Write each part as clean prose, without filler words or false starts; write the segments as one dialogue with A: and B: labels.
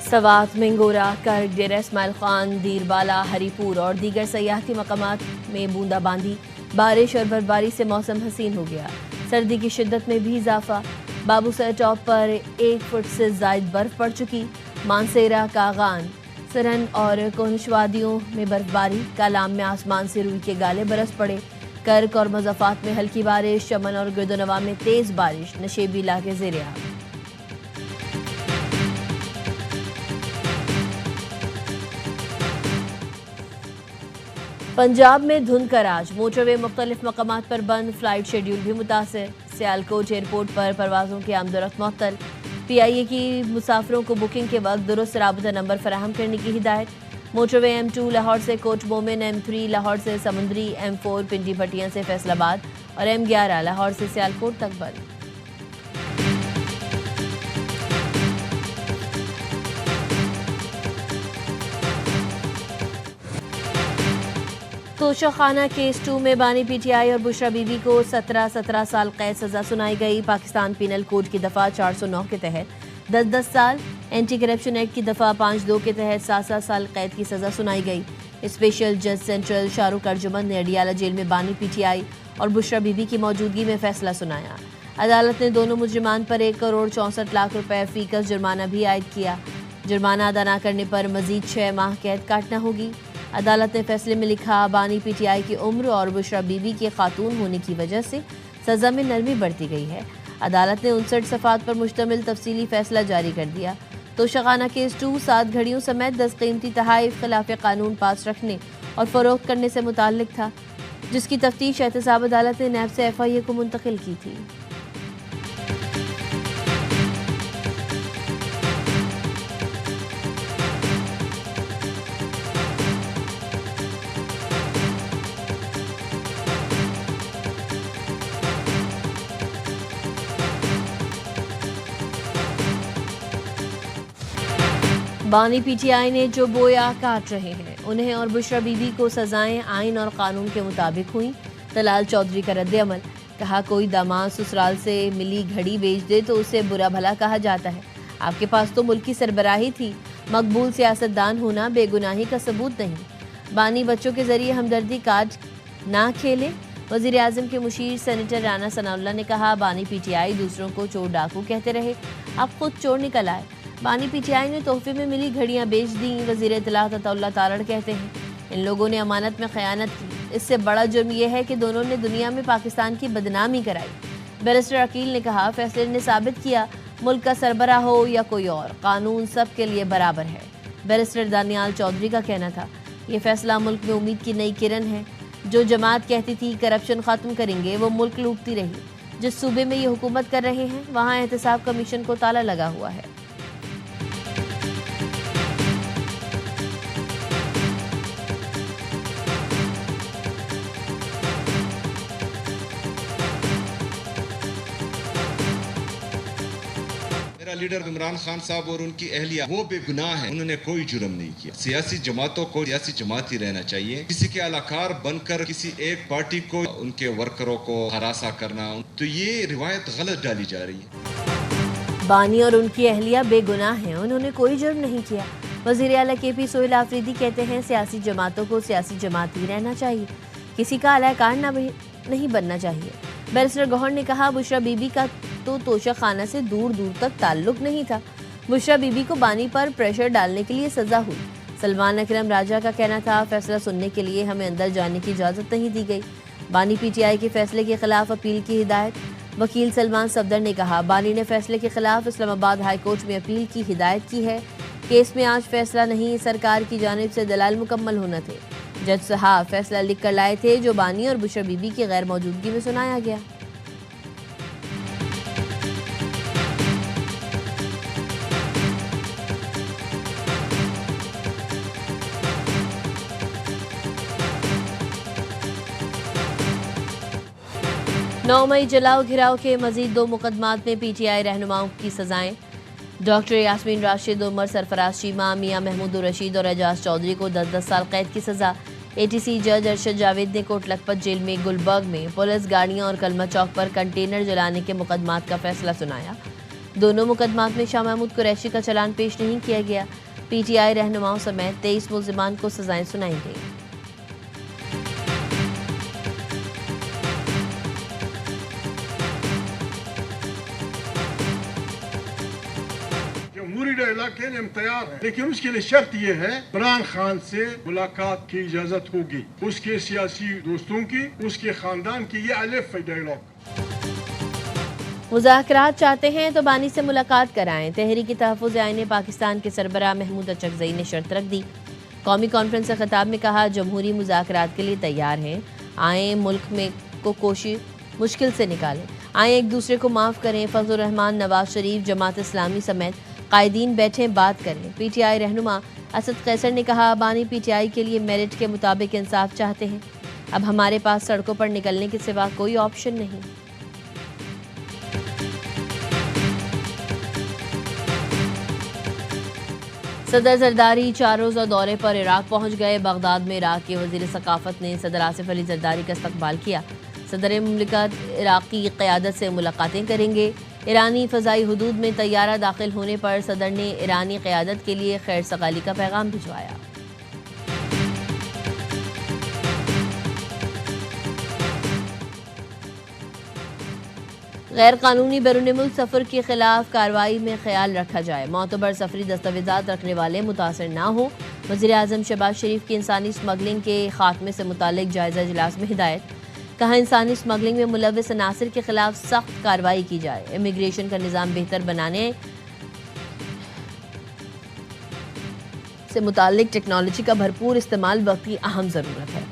A: سوات، منگورا، کرک، ڈیرہ اسماعیل خان، دیربالا، ہری پور اور دیگر سیاحتی مقامات میں بوندا باندی، بارش اور برفباری سے موسم حسین ہو گیا۔ سردی کی شدت میں بھی اضافہ، بابو سر ٹاپ پر 1 فٹ سے زائد برف پڑ چکی۔ مانسیرا، کاغان، سرہند اور کونش وادیوں میں برفباری، کالام میں آسمان سے روئی کے گالے برس پڑے۔ کرک اور مضافات میں ہلکی بارش، چمن اور گردونواں میں تیز بارش، نشیبی علاقے زیر آب۔ پنجاب میں دھند کا راج، موٹر وے مختلف مقامات پر بند، فلائٹ شیڈیول بھی متاثر۔ سیالکوٹ ایئرپورٹ پر پروازوں کی آمد و رفت معطل۔ پی آئی اے کی مسافروں کو بکنگ کے وقت درست رابطہ نمبر فراہم کرنے کی ہدایت۔ موٹر وے M2 لاہور سے کوٹ مومن، M3 لاہور سے سمندری، M4 پنڈی پٹیاں سے فیصل آباد اور M11 لاہور سے سیالکوٹ تک بند۔ توشہ خانہ کیس 2 میں بانی پی ٹی آئی اور بشرا بی بی کو 17 سال قید سزا سنائی گئی۔ پاکستان پینل کوڈ کی دفعہ 409 کے تحت 10 سال، اینٹی کرپشن ایکٹ کی دفعہ 52 کے تحت 7 سال قید کی سزا سنائی گئی۔ اسپیشل جج سینٹرل شاہ رخ ارجمند نے اڈیالہ جیل میں بانی پی ٹی آئی اور بشرا بی بی کی موجودگی میں فیصلہ سنایا۔ عدالت نے دونوں مجرمان پر 1 کروڑ 64 لاکھ روپے فی کس جرمانہ بھی عائد کیا۔ جرمانہ ادا نہ کرنے پر مزید 6 ماہ قید کاٹنا ہوگی۔ عدالت نے فیصلے میں لکھا، بانی پی ٹی آئی کی عمر اور بشرا بی بی کے خاتون ہونے کی وجہ سے سزا میں نرمی برتی گئی ہے۔ عدالت نے 59 صفحات پر مشتمل تفصیلی فیصلہ جاری کر دیا۔ توشہ خانہ کیس 2 7 گھڑیوں سمیت 10 قیمتی تحائف خلاف قانون پاس رکھنے اور فروخت کرنے سے متعلق تھا، جس کی تفتیش احتساب عدالت نے نیب سے FIA کو منتقل کی تھی۔ بانی پی ٹی آئی نے جو بویا کاٹ رہے ہیں، انہیں اور بشرا بی بی کو سزائیں آئین اور قانون کے مطابق ہوئیں۔ طلال چودھری کا رد عمل، کہا کوئی داماد سسرال سے ملی گھڑی بیچ دے تو اسے برا بھلا کہا جاتا ہے۔ آپ کے پاس تو ملکی سربراہی تھی، مقبول سیاستدان ہونا بے گناہی کا ثبوت نہیں۔ بانی بچوں کے ذریعے ہمدردی کارڈ نہ کھیلے۔ وزیر اعظم کے مشیر سینیٹر رانا ثناء اللہ نے کہا، بانی پی ٹی آئی دوسروں کو چور ڈاکو کہتے رہے، اب خود چور نکل آئے۔ بانی پی ٹی آئی نے تحفے میں ملی گھڑیاں بیچ دیں، وزیر اطلاعات عطا اللہ تارڑ کہتے ہیں ان لوگوں نے امانت میں خیانت کی۔ اس سے بڑا جرم یہ ہے کہ دونوں نے دنیا میں پاکستان کی بدنامی کرائی۔ بیرسٹر عقیل نے کہا، فیصلے نے ثابت کیا ملک کا سربراہ ہو یا کوئی اور، قانون سب کے لیے برابر ہے۔ بیرسٹر دانیال چودھری کا کہنا تھا، یہ فیصلہ ملک میں امید کی نئی کرن ہے۔ جو جماعت کہتی تھی کرپشن ختم کریں گے، وہ ملک لوٹتی رہی۔ جس صوبے میں یہ حکومت کر رہے ہیں، وہاں احتساب کمیشن کو تالا لگا ہوا ہے۔
B: میرا لیڈر عمران خان صاحب اور ان کی اہلیہ وہ بے گناہ ہیں، انہوں نے کوئی جرم نہیں کیا۔ سیاسی جماعتوں کو سیاسی جماعت ہی رہنا چاہیے۔ کسی کے الاکار بن کر کسی ایک پارٹی کو ان کے ورکروں کو ہراساں کرنا، تو یہ روایت غلط ڈالی جا رہی ہے۔
A: بانی اور ان کی اہلیہ بے گناہ ہیں، انہوں نے کوئی جرم نہیں کیا۔ وزیر اعلیٰ KP سہیل آفریدی کہتے ہیں، سیاسی جماعتوں کو سیاسی جماعت ہی رہنا چاہیے، کسی کا الاکار نہیں بننا چاہیے۔ بیرسٹر گوہر نے کہا، بشرا بی بی کا تو توشہ خانہ سے دور دور تک تعلق نہیں تھا، بشرا بی بی کو بانی پر پریشر ڈالنے کے لیے سزا ہوئی۔ سلمان اکرم راجہ کا کہنا تھا، فیصلہ سننے کے لیے ہمیں اندر جانے کی اجازت نہیں دی گئی۔ بانی PTI کے فیصلے کے خلاف اپیل کی ہدایت۔ وکیل سلمان صفدر نے کہا، بانی نے فیصلے کے خلاف اسلام آباد ہائی کورٹ میں اپیل کی ہدایت کی ہے۔ کیس میں آج فیصلہ نہیں، سرکار کی جانب سے دلائل مکمل ہونا تھے۔ جج صاحب فیصلہ لکھ کر لائے تھے، جو بانی اور بشرا بی بی کی غیر موجودگی میں سنایا گیا۔ مئی جلاؤ گھراؤ کے مزید 2 مقدمات میں PTI رہنماؤں کی سزائیں۔ ڈاکٹر یاسمین راشد، عمر سرفراز چیمہ، میاں محمود الرشید اور اعجاز چودھری کو 10 سال قید کی سزا۔ ATC جج ارشد جاوید نے کوٹ لکھپت جیل میں گلبرگ میں پولیس گاڑیاں اور کلمہ چوک پر کنٹینر جلانے کے مقدمات کا فیصلہ سنایا۔ دونوں مقدمات میں شاہ محمود قریشی کا چلان پیش نہیں کیا گیا۔ پی ٹی آئی رہنماؤں سمیت 23 ملزمان کو سزائیں سنائی گئیں۔
C: جمہوری علاقے میں ہم تیار ہیں، لیکن اس کے لیے شرط یہ ہے عمران خان سے ملاقات کی اجازت ہوگی، اس کے سیاسی دوستوں کی، اس کے خاندان کی۔ یہ الف ڈائلاگ۔
A: مذاکرات چاہتے ہیں تو بانی سے ملاقات کرائیں۔ تحریک تحفظ آئین پاکستان کے سربراہ محمود اچکزئی نے شرط رکھ دی۔ قومی کانفرنس سے خطاب میں کہا، جمہوری مذاکرات کے لیے تیار ہیں، آئیں ملک میں کو کوشش مشکل سے نکالیں، آئیں ایک دوسرے کو معاف کریں۔ فضل الرحمان، نواز شریف، جماعت اسلامی سمیت قائدین بیٹھیں، بات کریں۔ پی ٹی آئی رہنما اسد قیصر نے کہا، بانی پی ٹی آئی کے لیے میرٹ کے مطابق انصاف چاہتے ہیں، اب ہمارے پاس سڑکوں پر نکلنے کے سوا کوئی آپشن نہیں۔ صدر زرداری 4 روزہ دورے پر عراق پہنچ گئے۔ بغداد میں عراق کے وزیر ثقافت نے صدر آصف علی زرداری کا استقبال کیا۔ صدر مملکت عراقی قیادت سے ملاقاتیں کریں گے۔ ایرانی فضائی حدود میں طیارہ داخل ہونے پر صدر نے ایرانی قیادت کے لیے خیر سگالی کا پیغام بھجوایا۔ غیر قانونی بیرون ملک سفر کے خلاف کارروائی میں خیال رکھا جائے، معتبر سفری دستاویزات رکھنے والے متاثر نہ ہوں۔ وزیر اعظم شہباز شریف کی انسانی اسمگلنگ کے خاتمے سے متعلق جائزہ اجلاس میں ہدایت۔ کہا، انسانی اسمگلنگ میں ملوث عناصر کے خلاف سخت کارروائی کی جائے۔ امیگریشن کا نظام بہتر بنانے سے متعلق ٹیکنالوجی کا بھرپور استعمال وقتی اہم ضرورت ہے۔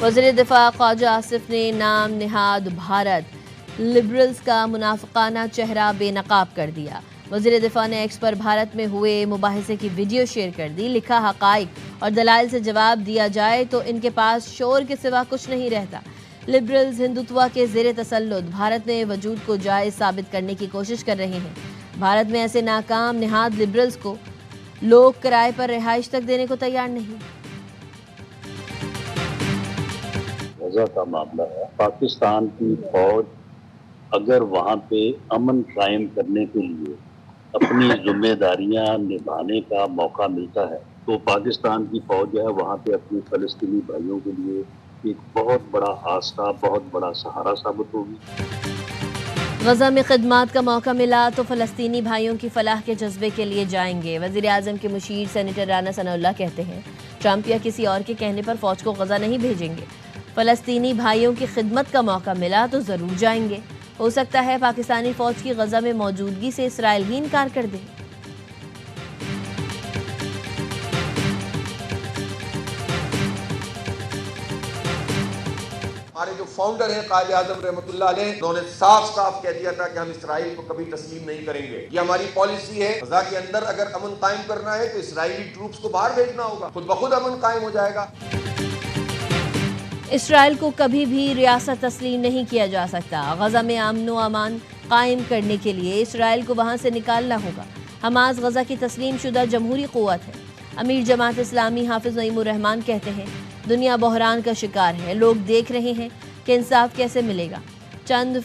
A: وزیر دفاع خواجہ آصف نے نام نہاد بھارت لبرلز کا منافقانہ چہرہ بے نقاب کر دیا۔ وزیر دفاع نے ایکس پر بھارت میں ہوئے مباحثے کی ویڈیو شیئر کر دی۔ لکھا، حقائق اور دلائل سے جواب دیا جائے تو ان کے پاس شور کے سوا کچھ نہیں رہتا۔ لبرلز ہندوتوا کے زیر تسلط بھارت میں وجود کو جائز ثابت کرنے کی کوشش کر رہے ہیں۔ بھارت میں ایسے ناکام نہاد لبرلز کو لوگ کرائے پر رہائش تک دینے کو تیار نہیں۔
D: غزہ کا معاملہ ہے، پاکستان کی فوج اگر وہاں پہ امن قائم کرنے کے لیے اپنی ذمہ داریاں نبھانے کا موقع ملتا ہے تو پاکستان کی فوج جو ہے وہاں پہ اپنے فلسطینی بھائیوں کے لیے ایک بہت بڑا آسرا، بہت بڑا سہارا ثابت ہوگی۔
A: غزہ میں خدمات کا موقع ملا تو فلسطینی بھائیوں کی فلاح کے جذبے کے لیے جائیں گے۔ وزیر اعظم کے مشیر سینیٹر رانا ثناء اللہ کہتے ہیں، ٹرمپ یا کسی اور کے کہنے پر فوج کو غزہ نہیں بھیجیں گے۔ فلسطینی بھائیوں کی خدمت کا موقع ملا تو ضرور جائیں گے۔ ہو سکتا ہے پاکستانی فوج کی غزہ میں موجودگی سے اسرائیل ہی انکار کر دے۔
E: ہمارے جو فاؤنڈر ہیں قائد اعظم رحمۃ اللہ علیہ، انہوں نے صاف کہہ دیا تھا کہ ہم اسرائیل کو کبھی تسلیم نہیں کریں گے۔ یہ ہماری پالیسی ہے۔ غزہ کے اندر اگر امن قائم کرنا ہے تو اسرائیلی ٹروپس کو باہر بھیجنا ہوگا، خود بخود امن قائم ہو جائے گا۔
A: اسرائیل کو کبھی بھی ریاست تسلیم نہیں کیا جا سکتا۔ غزہ میں امن و امان قائم کرنے کے لیے اسرائیل کو وہاں سے نکالنا ہوگا۔ حماس غزہ کی تسلیم شدہ جمہوری قوت ہے۔ امیر جماعت اسلامی حافظ نعیم الرحمان کہتے ہیں، دنیا بحران کا شکار ہے، لوگ دیکھ رہے ہیں کہ انصاف کیسے ملے گا۔ چند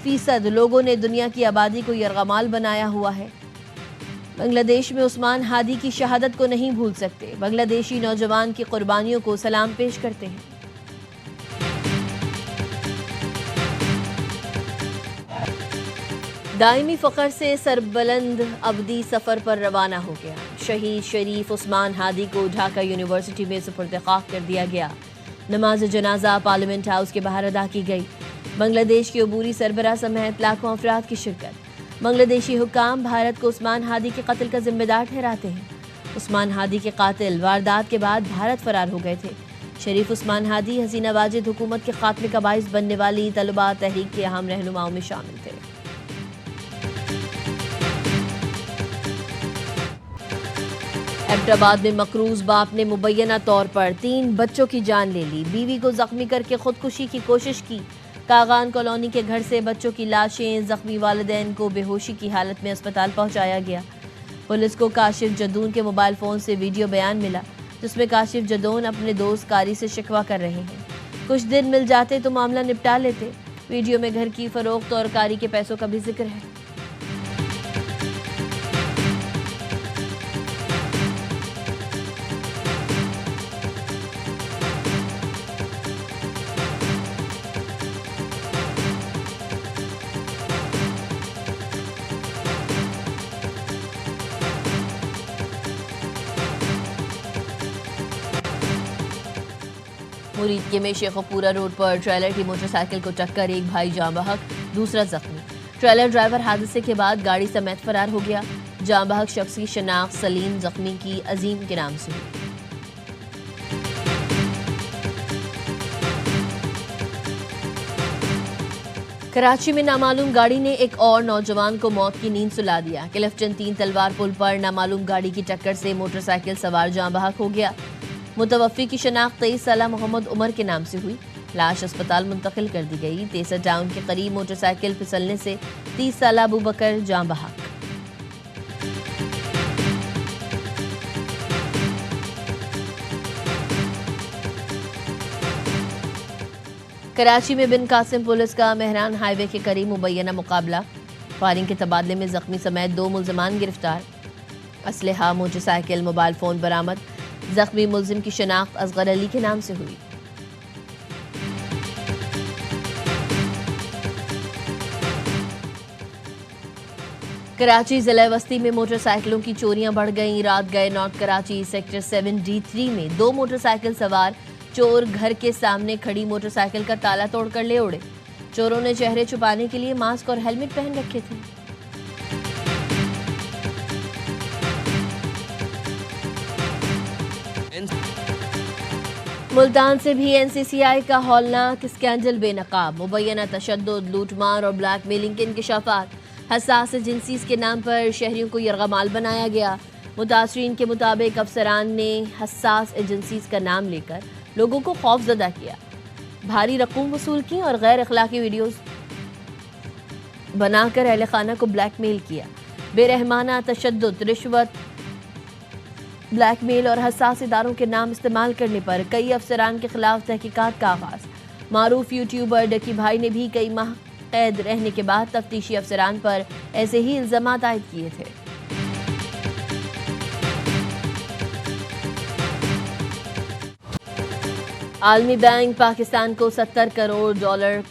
A: فیصد لوگوں نے دنیا کی آبادی کو یرغمال بنایا ہوا ہے۔ بنگلہ دیش میں عثمان ہادی کی شہادت کو نہیں بھول سکتے۔ بنگلہ دیشی نوجوان کی قربانیوں کو سلام پیش کرتے ہیں۔ دائمی فخر سے سربلند ابدی سفر پر روانہ ہو گیا۔ شہید شریف عثمان ہادی کو ڈھاکہ یونیورسٹی میں سپرد خاک کر دیا گیا۔ نماز جنازہ پارلیمنٹ ہاؤس کے باہر ادا کی گئی۔ بنگلہ دیش کے عبوری سربراہ سمیت لاکھوں افراد کی شرکت۔ بنگلہ دیشی حکام بھارت کو عثمان ہادی کے قتل کا ذمہ دار ٹھہراتے ہیں۔ عثمان ہادی کے قاتل واردات کے بعد بھارت فرار ہو گئے تھے۔ شریف عثمان ہادی حسینہ واجد حکومت کے خاتمے کا باعث بننے والی طلباء تحریک کے اہم رہنماؤں میں شامل تھے۔ ایبٹ آباد میں مقروض باپ نے مبینہ طور پر 3 بچوں کی جان لے لی، بیوی کو زخمی کر کے خودکشی کی کوشش کی۔ کاغان کالونی کے گھر سے بچوں کی لاشیں، زخمی والدین کو بے ہوشی کی حالت میں اسپتال پہنچایا گیا۔ پولیس کو کاشف جدون کے موبائل فون سے ویڈیو بیان ملا، جس میں کاشف جدون اپنے دوست قاری سے شکوہ کر رہے ہیں۔ کچھ دن مل جاتے تو معاملہ نپٹا لیتے۔ ویڈیو میں گھر کی فروخت اور کاری کے پیسوں کا بھی ذکر ہے۔ مرید کے میں شیخوپورہ روڈ پر ٹریلر کی موٹر سائیکل کو ٹکر، ایک بھائی جاں بحق، دوسرا زخمی۔ ٹریلر ڈرائیور حادثے کے بعد گاڑی سمیت فرار ہو گیا۔ جاں بحق شخص کی شناخت سلیم، زخمی کی عظیم کے نام سے ہوئی۔ کراچی میں نامعلوم گاڑی نے ایک اور نوجوان کو موت کی نیند سلا دیا۔ کلفٹن 3 تلوار پل پر نامعلوم گاڑی کی ٹکر سے موٹر سائیکل سوار جاں بحق ہو گیا۔ متوفی کی شناخت 23 سالہ محمد عمر کے نام سے ہوئی۔ لاش اسپتال منتقل کر دی گئی۔ تیسر ٹاؤن کے قریب موٹر سائیکل پھسلنے سے 30 سالہ ابو بکر جاں بحق۔ کراچی میں بن قاسم پولیس کا مہران ہائی وے کے قریب مبینہ مقابلہ، فائرنگ کے تبادلے میں زخمی سمیت 2 ملزمان گرفتار۔ اسلحہ، موٹر سائیکل، موبائل فون برآمد۔ زخمی ملزم کی شناخت اصغر علی کے نام سے ہوئی۔ کراچی ضلع وسطی میں موٹر سائیکلوں کی چوریاں بڑھ گئیں۔ رات گئے نارتھ کراچی سیکٹر 7D3 میں 2 موٹر سائیکل سوار چور گھر کے سامنے کھڑی موٹر سائیکل کا تالا توڑ کر لے اڑے۔ چوروں نے چہرے چھپانے کے لیے ماسک اور ہیلمٹ پہن رکھے تھے۔ ملتان سے بھی NCCI کا ہولناک اسکینڈل بے نقاب، مبینہ تشدد، لوٹ مار اور بلیک میلنگ کے انکشافات۔ حساس ایجنسیز کے نام پر شہریوں کو یرغمال بنایا گیا۔ متاثرین کے مطابق افسران نے حساس ایجنسیز کا نام لے کر لوگوں کو خوف زدہ کیا، بھاری رقوم وصول کی اور غیر اخلاقی ویڈیوز بنا کر اہل خانہ کو بلیک میل کیا۔ بے رحمانہ تشدد، رشوت، بلیک میل اور حساس اداروں کے نام استعمال کرنے پر کئی افسران کے خلاف تحقیقات کا آغاز۔ معروف یوٹیوبر ڈکی بھائی نے بھی کئی ماہ قید رہنے کے بعد تفتیشی افسران پر ایسے ہی الزامات عائد کیے تھے۔ عالمی بینک پاکستان کو $70 کروڑ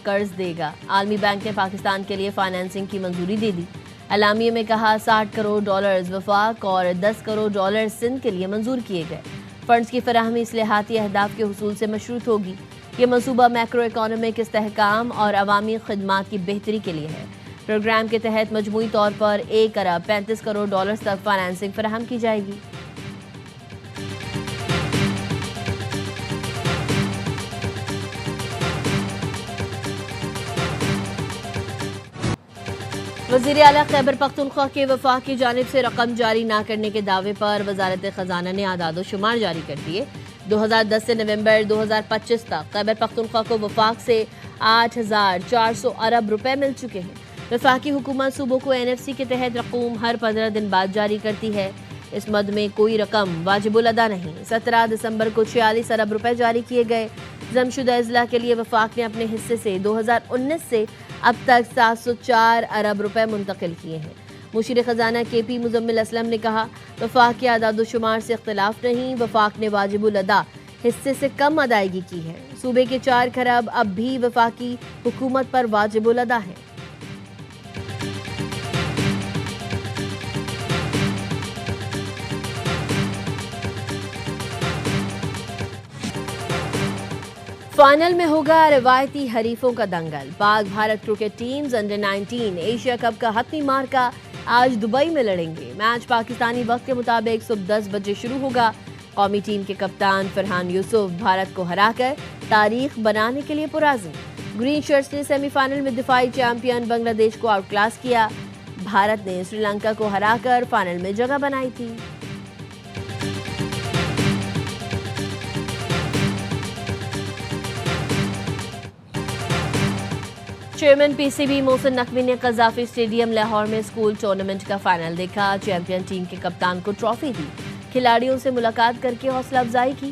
A: قرض دے گا۔ عالمی بینک نے پاکستان کے لیے فائنانسنگ کی منظوری دے دی۔ اعلامیے میں کہا $60 کروڑ وفاق اور $10 کروڑ سندھ کے لیے منظور کیے گئے۔ فنڈز کی فراہمی اصلاحاتی اہداف کے حصول سے مشروط ہوگی۔ یہ منصوبہ میکرو اکانومک استحکام اور عوامی خدمات کی بہتری کے لیے ہے۔ پروگرام کے تحت مجموعی طور پر $1 ارب 35 کروڑ تک فائنانسنگ فراہم کی جائے گی۔ وزیر اعلیٰ خیبر پختونخوا کے وفاق کی جانب سے رقم جاری نہ کرنے کے دعوے پر وزارت خزانہ نے اعداد و شمار جاری کر دیے۔ 2010 سے نومبر 2025 تک خیبر پختونخوا کو وفاق سے 8,400 ارب روپے مل چکے ہیں۔ وفاقی حکومت صوبوں کو NFC کے تحت رقوم ہر 15 دن بعد جاری کرتی ہے۔ اس مد میں کوئی رقم واجب الادا نہیں۔ 17 دسمبر کو 46 ارب روپے جاری کیے گئے۔ ضم شدہ اضلاع کے لیے وفاق نے اپنے حصے سے 2019 سے اب تک 704 ارب روپے منتقل کیے ہیں۔ مشیر خزانہ KP مزمل اسلم نے کہا، وفاق کے اعداد و شمار سے اختلاف نہیں، وفاق نے واجب الادا حصے سے کم ادائیگی کی ہے۔ صوبے کے 4 کھرب اب بھی وفاقی حکومت پر واجب الادا ہے۔ فائنل میں ہوگا روایتی حریفوں کا دنگل۔ Pak Bharat cricket teams under nineteen Asia cup کا حتمی مارکا آج دبئی میں لڑیں گے۔ میچ پاکستانی وقت کے مطابق صبح 10 بجے شروع ہوگا۔ قومی ٹیم کے کپتان فرحان یوسف بھارت کو ہرا کر تاریخ بنانے کے لیے پرعزم۔ گرین شرٹس نے سیمی فائنل میں دفاعی چیمپئن بنگلہ دیش کو آؤٹ کلاس کیا۔ بھارت نے سری لنکا کو ہرا کر فائنل میں جگہ بنائی تھی۔ چیئرمین PCB محسن نقوی نے قذافی اسٹیڈیم لاہور میں اسکول ٹورنامنٹ کا فائنل دیکھا۔ چیمپئن ٹیم کے کپتان کو ٹرافی دی، کھلاڑیوں سے ملاقات کر کے حوصلہ افزائی کی۔